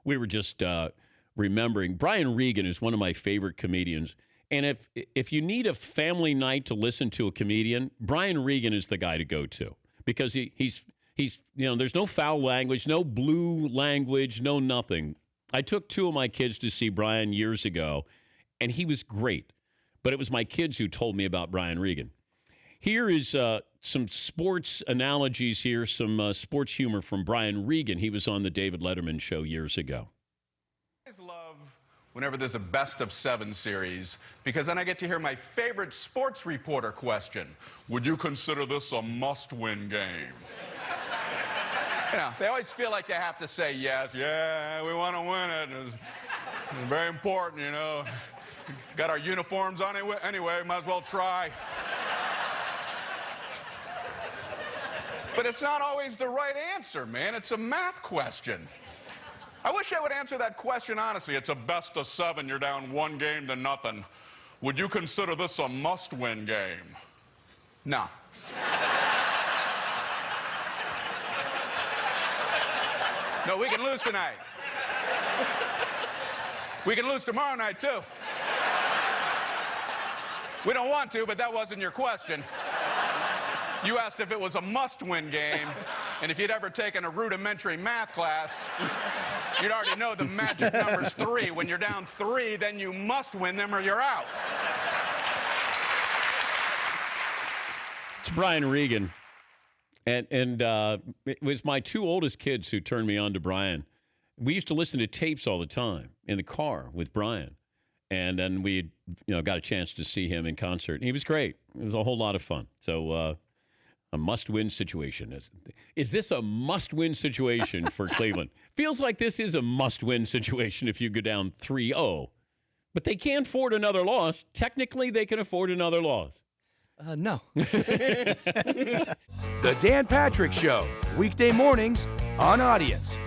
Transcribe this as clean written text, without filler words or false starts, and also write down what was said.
we were just remembering. Brian Regan is one of my favorite comedians. And if you need a family night to listen to a comedian, Brian Regan is the guy to go to because he's there's no foul language, no blue language, no nothing. I took 2 of my kids to see Brian years ago, and he was great. But it was my kids who told me about Brian Regan. Here is some sports analogies here, some sports humor from Brian Regan. He was on the David Letterman show years ago. I always love whenever there's a best of 7 series, because then I get to hear my favorite sports reporter question. Would you consider this a must-win game? They always feel like they have to say yes. Yeah, we want to win it. It's very important, Got our uniforms on anyway, might as well try. But it's not always the right answer, man. It's a math question. I wish I would answer that question honestly. It's a best of 7. You're down 1-0. Would you consider this a must-win game? No. No, we can lose tonight. We can lose tomorrow night, too. We don't want to, but that wasn't your question. You asked if it was a must-win game, and if you'd ever taken a rudimentary math class, you'd already know the magic number's 3. When you're down 3, then you must win them or you're out. It's Brian Regan. And it was my 2 oldest kids who turned me on to Brian. We used to listen to tapes all the time in the car with Brian. And then we got a chance to see him in concert. And he was great. It was a whole lot of fun. So a must-win situation. Is this a must-win situation for Cleveland? Feels like this is a must-win situation if you go down 3-0. But they can't afford another loss. Technically, they can afford another loss. No. The Dan Patrick Show, weekday mornings on Audience.